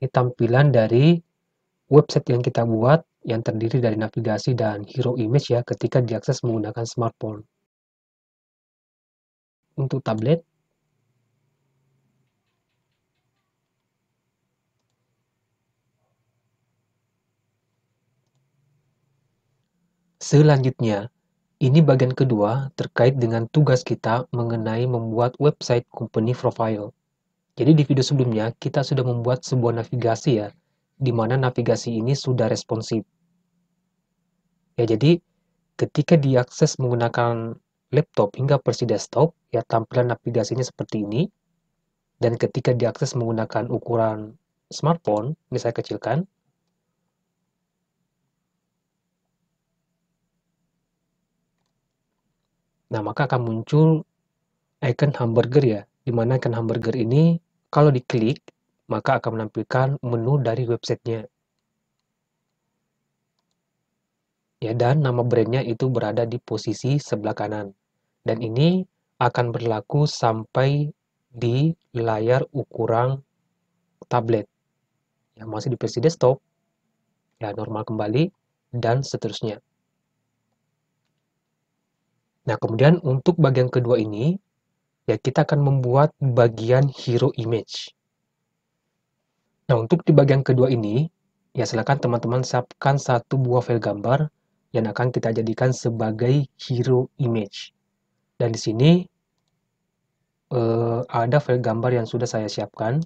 Ini tampilan dari website yang kita buat yang terdiri dari navigasi dan hero image ya ketika diakses menggunakan smartphone. Untuk tablet, selanjutnya, ini bagian kedua terkait dengan tugas kita mengenai membuat website company profile. Jadi di video sebelumnya kita sudah membuat sebuah navigasi ya, di mana navigasi ini sudah responsif. Ya, jadi ketika diakses menggunakan laptop hingga versi desktop, ya tampilan navigasinya seperti ini. Dan ketika diakses menggunakan ukuran smartphone, ini saya kecilkan. Nah, maka akan muncul icon hamburger ya, di mana icon hamburger ini kalau diklik, maka akan menampilkan menu dari websitenya. Ya, dan nama brandnya itu berada di posisi sebelah kanan. Dan ini akan berlaku sampai di layar ukuran tablet. Ya, masih di versi desktop, ya normal kembali, dan seterusnya. Nah, kemudian untuk bagian kedua ini, ya kita akan membuat bagian hero image. Nah, untuk di bagian kedua ini, ya silakan teman-teman siapkan satu buah file gambar yang akan kita jadikan sebagai hero image. Dan di sini ada file gambar yang sudah saya siapkan.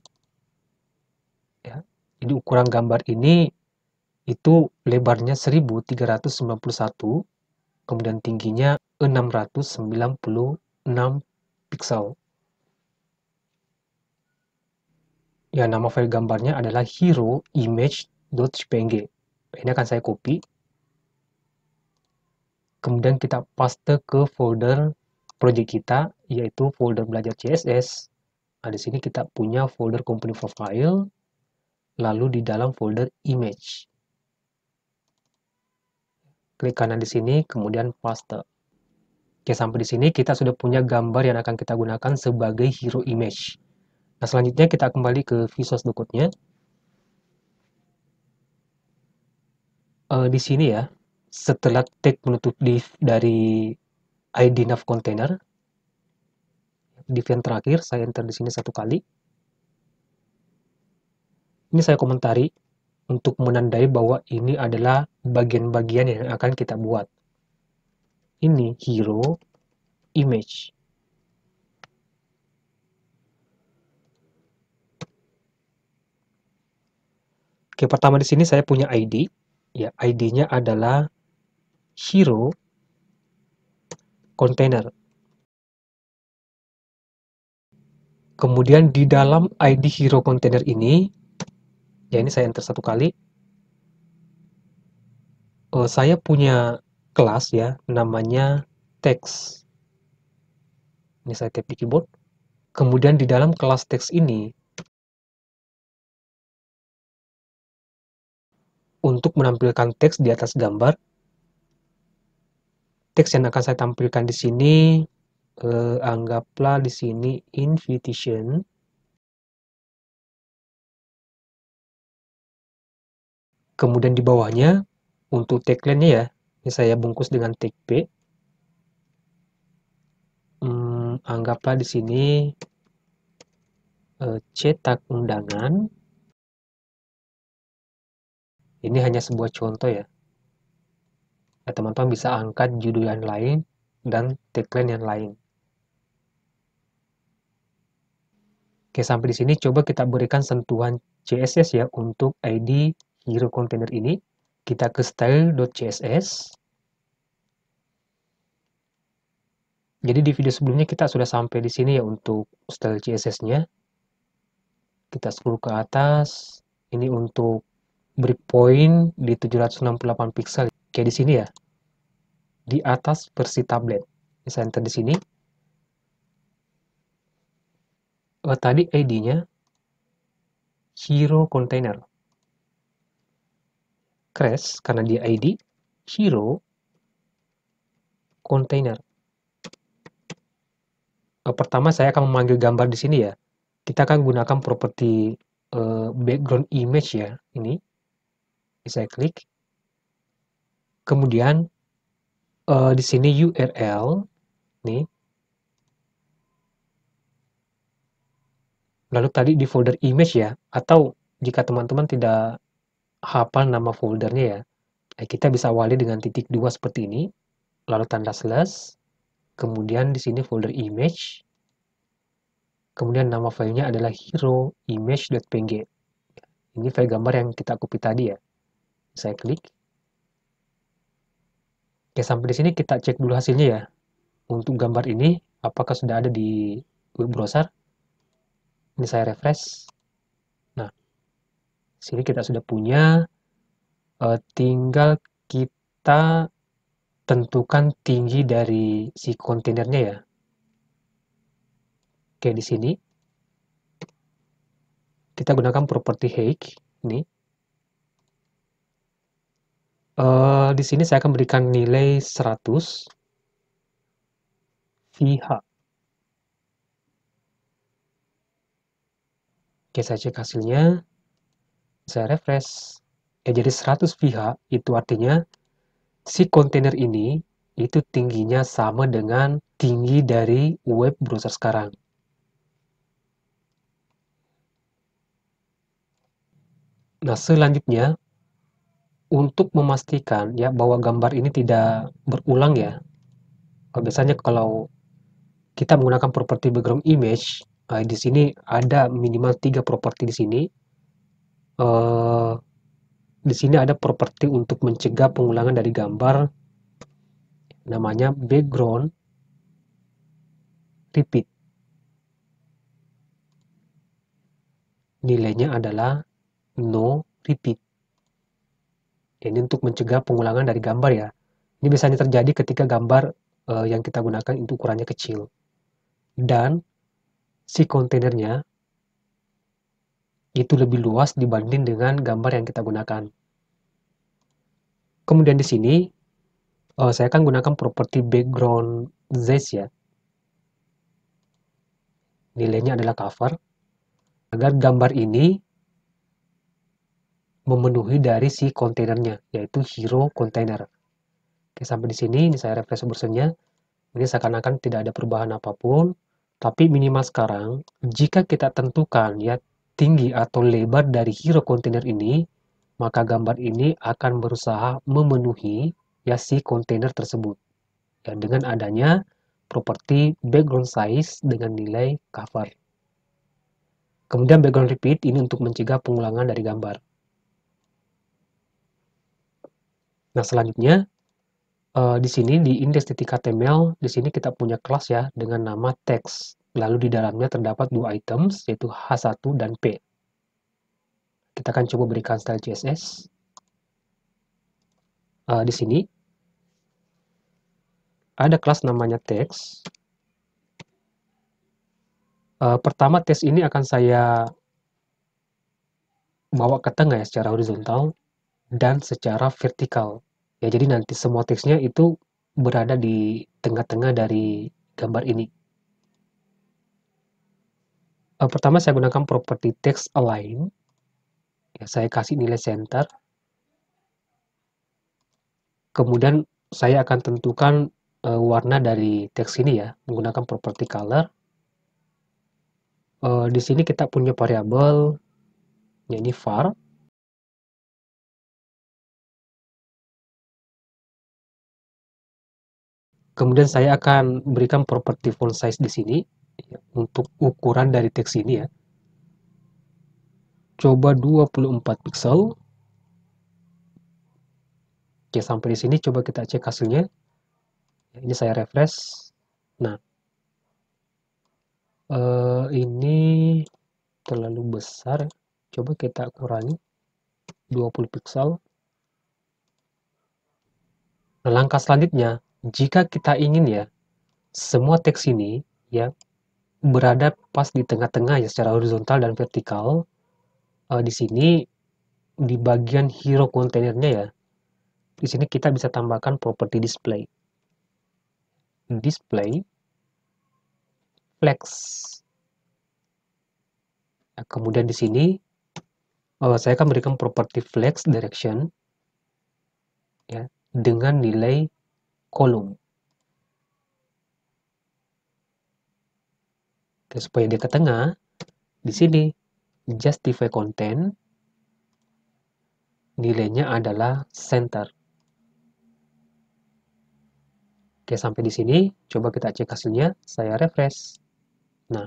Ya. Jadi ukuran gambar ini itu lebarnya 1391, kemudian tingginya 696 pixel. Ya, nama file gambarnya adalah heroimage.png. Ini akan saya copy. Kemudian kita paste ke folder project kita, yaitu folder belajar CSS. Nah, di sini kita punya folder company profile, lalu di dalam folder image. Klik kanan di sini, kemudian paste. Oke, sampai di sini kita sudah punya gambar yang akan kita gunakan sebagai hero image. Nah, selanjutnya kita kembali ke Visual Studio Code-nya. Di sini ya, setelah tag penutup div dari ID nav container, div yang terakhir, saya enter di sini satu kali. Ini saya komentari untuk menandai bahwa ini adalah bagian-bagian yang akan kita buat. Ini hero image. Oke, pertama di sini saya punya ID. Ya, ID-nya adalah hero container. Kemudian di dalam ID hero container ini, ya ini saya enter satu kali. Saya punya kelas ya, namanya text. Ini saya tap di keyboard. Kemudian di dalam kelas text ini, untuk menampilkan teks di atas gambar, teks yang akan saya tampilkan di sini, anggaplah di sini invitation. Kemudian di bawahnya, untuk tagline-nya ya, ini saya bungkus dengan tag P. Anggaplah di sini cetak undangan. Ini hanya sebuah contoh ya. Ya, teman-teman bisa angkat judul yang lain dan tagline yang lain. Oke, sampai di sini coba kita berikan sentuhan CSS ya untuk ID hero container ini. Kita ke style.css. Jadi di video sebelumnya kita sudah sampai di sini ya untuk style CSS-nya. Kita scroll ke atas. Ini untuk breakpoint di 768 pixel. Kayak di sini ya. Di atas versi tablet. Bisa enter di sini. Tadi ID-nya hero container. Crash karena dia ID hero container. Pertama saya akan memanggil gambar di sini ya. Kita akan gunakan properti background image ya, ini saya klik. Kemudian di sini URL nih. Lalu tadi di folder image ya, atau jika teman-teman tidak hafal nama foldernya ya, kita bisa awali dengan titik 2 seperti ini, lalu tanda slash, kemudian di sini folder image, kemudian nama filenya adalah hero image.png. Ini file gambar yang kita copy tadi ya. Saya klik. Oke, sampai di sini kita cek dulu hasilnya ya. Untuk gambar ini, apakah sudah ada di web browser? Ini saya refresh. Nah, sini kita sudah punya. Tinggal kita tentukan tinggi dari si kontainernya ya. Oke, di sini kita gunakan properti height ini. Di sini saya akan berikan nilai 100 VH. Oke, saya cek hasilnya. Saya refresh. Ya, jadi 100 VH itu artinya si kontainer ini itu tingginya sama dengan tinggi dari web browser sekarang. Nah, selanjutnya untuk memastikan ya bahwa gambar ini tidak berulang ya. Biasanya kalau kita menggunakan properti background image, di sini ada minimal 3 properti di sini. Di sini ada properti untuk mencegah pengulangan dari gambar, namanya background repeat. Nilainya adalah no repeat. Ini untuk mencegah pengulangan dari gambar ya. Ini biasanya terjadi ketika gambar yang kita gunakan itu ukurannya kecil. Dan si kontainernya itu lebih luas dibanding dengan gambar yang kita gunakan. Kemudian di sini saya akan gunakan properti background size ya. Nilainya adalah cover. Agar gambar ini memenuhi dari si kontainernya, yaitu hero container. Oke, sampai di sini, ini saya refresh browsernya. Ini seakan-akan tidak ada perubahan apapun, tapi minimal sekarang, jika kita tentukan ya tinggi atau lebar dari hero container ini, maka gambar ini akan berusaha memenuhi ya si kontainer tersebut. Ya, dengan adanya properti background size dengan nilai cover. Kemudian background repeat ini untuk mencegah pengulangan dari gambar. Nah, selanjutnya di sini di index.html, di sini kita punya kelas ya dengan nama text. Lalu di dalamnya terdapat 2 items yaitu H1 dan P. Kita akan coba berikan style CSS. Di sini ada kelas namanya text. Pertama text ini akan saya bawa ke tengah ya secara horizontal dan secara vertikal. Ya, jadi nanti semua teksnya itu berada di tengah-tengah dari gambar ini. Pertama saya gunakan properti text align. Ya, saya kasih nilai center. Kemudian saya akan tentukan warna dari teks ini ya, menggunakan properti color. Di sini kita punya variabel, yakni var. Kemudian saya akan berikan properti font size di sini, ya, untuk ukuran dari teks ini ya. Coba 24 pixel. Oke, sampai di sini coba kita cek hasilnya. Ini saya refresh. Nah, ini terlalu besar. Coba kita kurangi 20 pixel. Nah, langkah selanjutnya, jika kita ingin ya, semua teks ini ya berada pas di tengah-tengah ya secara horizontal dan vertikal. Di sini di bagian hero kontainernya ya, di sini kita bisa tambahkan properti display. Display flex. Nah, kemudian di sini Saya akan berikan properti flex direction ya dengan nilai kolom. Oke, supaya dia ke tengah, di sini justify content nilainya adalah center. Oke, sampai di sini coba kita cek hasilnya, saya refresh. Nah,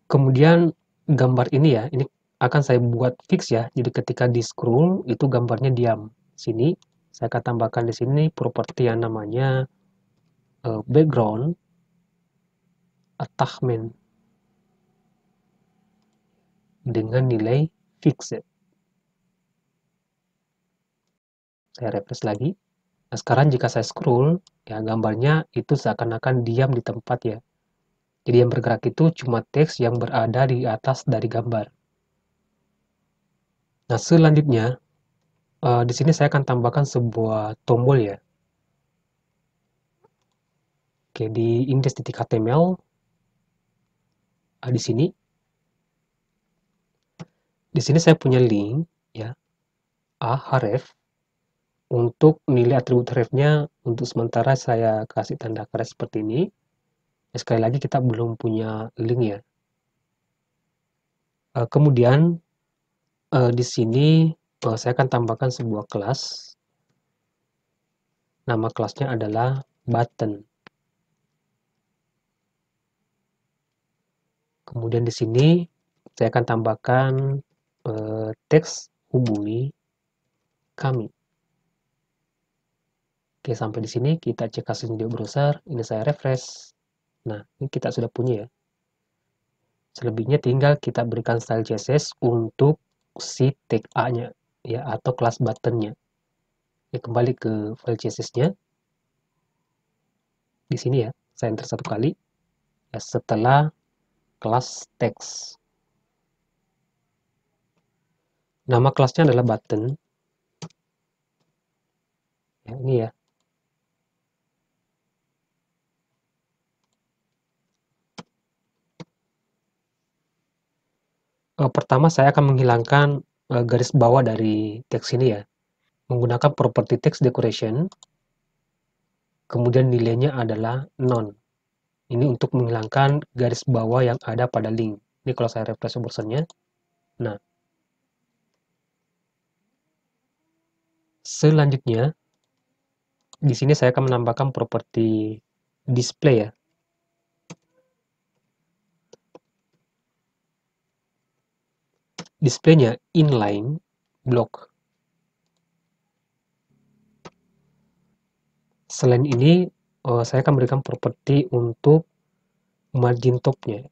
kemudian gambar ini ya, ini akan saya buat fix ya. Jadi ketika di scroll itu gambarnya diam. Sini saya akan tambahkan di sini properti yang namanya background attachment dengan nilai fixed. Saya refresh lagi. Nah, sekarang jika saya scroll, ya gambarnya itu seakan-akan diam di tempat ya. Jadi yang bergerak itu cuma teks yang berada di atas dari gambar. Nah, selanjutnya di sini saya akan tambahkan sebuah tombol ya. Oke, di index.html di sini. Di sini saya punya link ya, href. Untuk nilai atribut href-nya untuk sementara saya kasih tanda kare seperti ini. Sekali lagi kita belum punya link ya. Kemudian di sini saya akan tambahkan sebuah kelas. Nama kelasnya adalah button. Kemudian di sini saya akan tambahkan teks hubungi kami. Oke, sampai di sini kita cek hasilnya di browser. Ini saya refresh. Nah, ini kita sudah punya ya. Selebihnya tinggal kita berikan style CSS untuk si tag A-nya ya atau kelas button-nya. Ini kembali ke file CSS-nya. Di sini ya, saya enter satu kali. Ya, setelah kelas text. Nama kelasnya adalah button. Ya, ini ya. Pertama saya akan menghilangkan garis bawah dari teks ini ya. Menggunakan property text decoration. Kemudian nilainya adalah none. Ini untuk menghilangkan garis bawah yang ada pada link. Ini kalau saya refresh browsernya. Nah, selanjutnya di sini saya akan menambahkan properti display ya. Displaynya inline block. Selain ini, saya akan berikan properti untuk margin topnya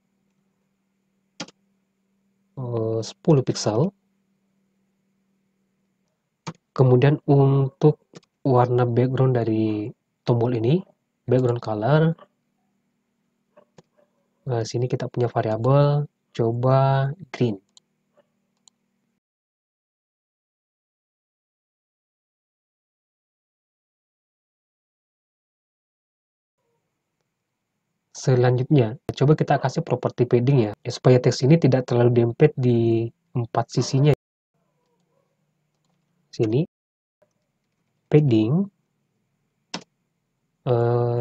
10 pixel. Kemudian untuk warna background dari tombol ini, background color, sini kita punya variabel coba green. Selanjutnya, coba kita kasih properti padding ya, supaya teks ini tidak terlalu dempet di 4 sisinya. Sini, padding,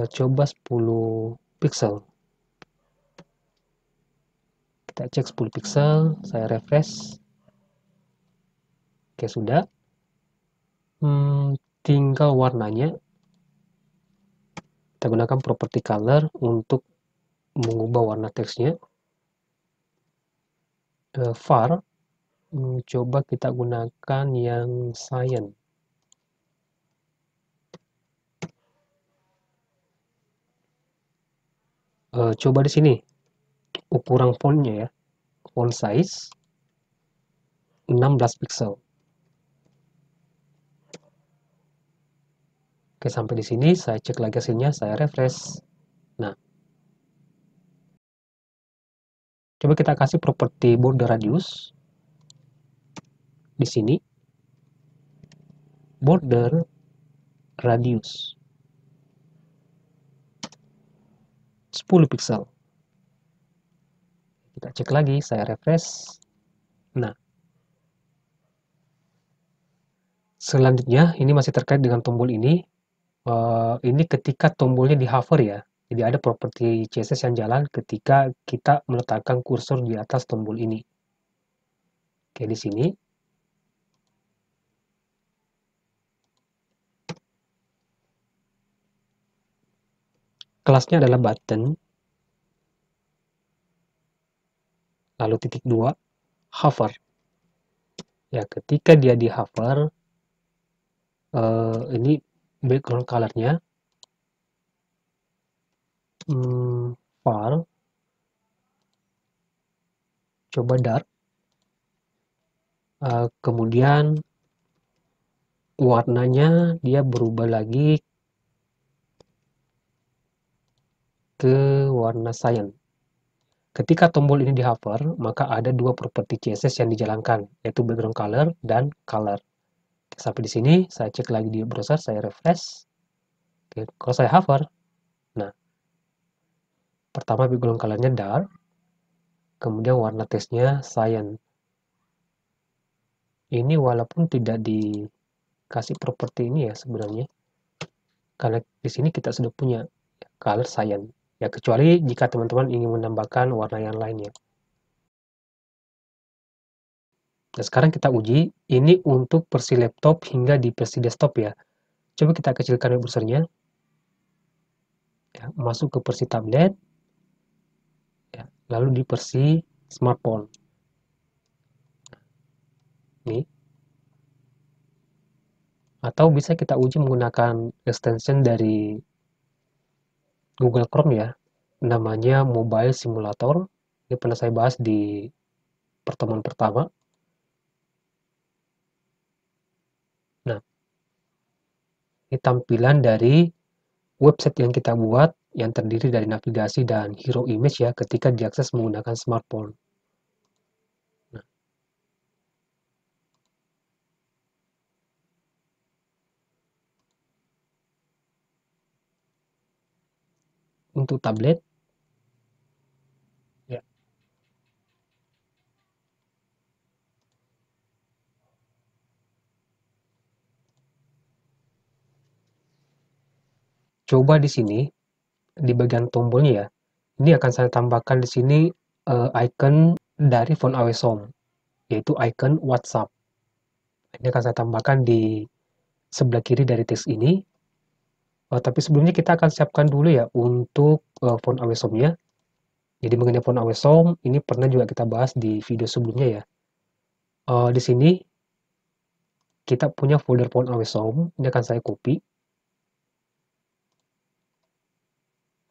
coba 10 pixel. Kita cek 10 pixel, saya refresh. Oke, sudah. Tinggal warnanya. Kita gunakan property color untuk mengubah warna teksnya. Var, coba kita gunakan yang cyan. Coba di sini ukuran fontnya ya, font size 16 pixel. Oke, sampai di sini saya cek lagi hasilnya, saya refresh. Nah, coba kita kasih properti border radius. Di sini, border radius 10 pixel. Kita cek lagi, saya refresh. Nah, selanjutnya ini masih terkait dengan tombol ini. Ini ketika tombolnya di hover ya. Jadi ada properti CSS yang jalan ketika kita meletakkan kursor di atas tombol ini. Oke, di sini. Kelasnya adalah button. Lalu titik 2, hover. Ya, ketika dia di hover, ini background color-nya file, coba dark, kemudian warnanya dia berubah lagi ke warna cyan. Ketika tombol ini di hover, maka ada dua properti CSS yang dijalankan, yaitu background color dan color. Sampai di sini, saya cek lagi di browser, saya refresh. Oke, kalau saya hover, nah, pertama background color-nya dark, kemudian warna teksnya cyan. Ini walaupun tidak dikasih properti ini ya sebenarnya, karena di sini kita sudah punya color cyan. Ya, kecuali jika teman-teman ingin menambahkan warna yang lainnya. Nah, sekarang kita uji, ini untuk versi laptop hingga di versi desktop ya. Coba kita kecilkan web browser-nya, ya, masuk ke versi tablet, ya, lalu di versi smartphone. Nih. Atau bisa kita uji menggunakan extension dari Google Chrome ya, namanya Mobile Simulator. Ini pernah saya bahas di pertemuan pertama. Nah, ini tampilan dari website yang kita buat yang terdiri dari navigasi dan hero image ya ketika diakses menggunakan smartphone. Nah, untuk tablet, ya, coba di sini di bagian tombolnya ya. Ini akan saya tambahkan di sini icon dari phone away home, yaitu icon WhatsApp. Ini akan saya tambahkan di sebelah kiri dari teks ini. Tapi sebelumnya kita akan siapkan dulu ya untuk font away home-nya. Jadi mengenai font away home ini pernah juga kita bahas di video sebelumnya ya. Di sini kita punya folder font away home. Ini akan saya copy.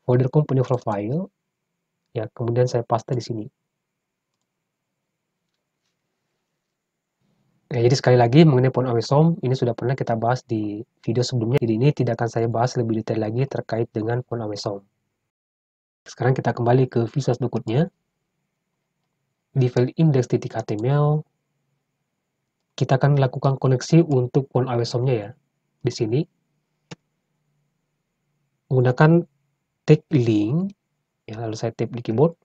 Folder company profile. Ya, kemudian saya paste di sini. Nah, jadi sekali lagi mengenai font away home ini sudah pernah kita bahas di video sebelumnya. Jadi ini tidak akan saya bahas lebih detail lagi terkait dengan font away home. Sekarang kita kembali ke Visual Studio Code-nya. Di file index.html kita akan lakukan koneksi untuk font away home-nya ya. Di sini menggunakan tag link, ya, lalu saya tap di keyboard.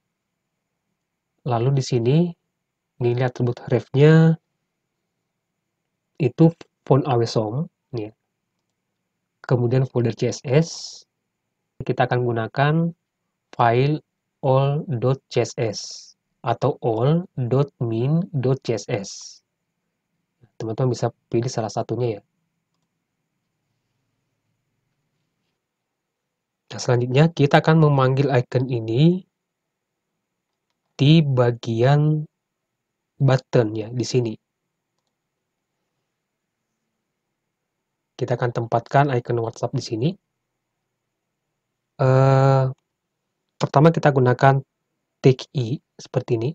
Lalu di sini nilai atribut ref-nya itu font away home, nih. Kemudian folder CSS kita akan gunakan file all.css atau all.min.css. Teman-teman bisa pilih salah satunya ya. Nah, selanjutnya kita akan memanggil icon ini di bagian button ya, di sini. Kita akan tempatkan icon WhatsApp di sini. Pertama kita gunakan tag i seperti ini.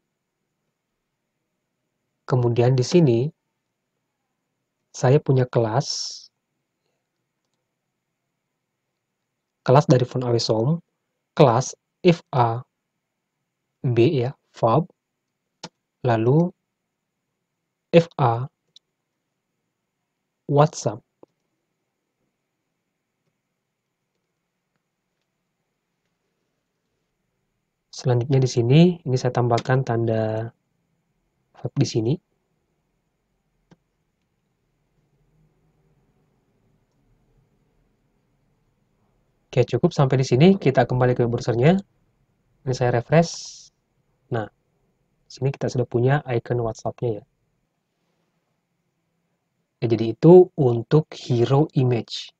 Kemudian di sini saya punya kelas dari font away home, kelas fa b ya, fab, lalu fa WhatsApp. Selanjutnya di sini, ini saya tambahkan tanda web di sini. Oke, cukup sampai di sini. Kita kembali ke browsernya. Ini saya refresh. Nah, di sini kita sudah punya icon WhatsApp-nya ya. Ya, jadi itu untuk hero image.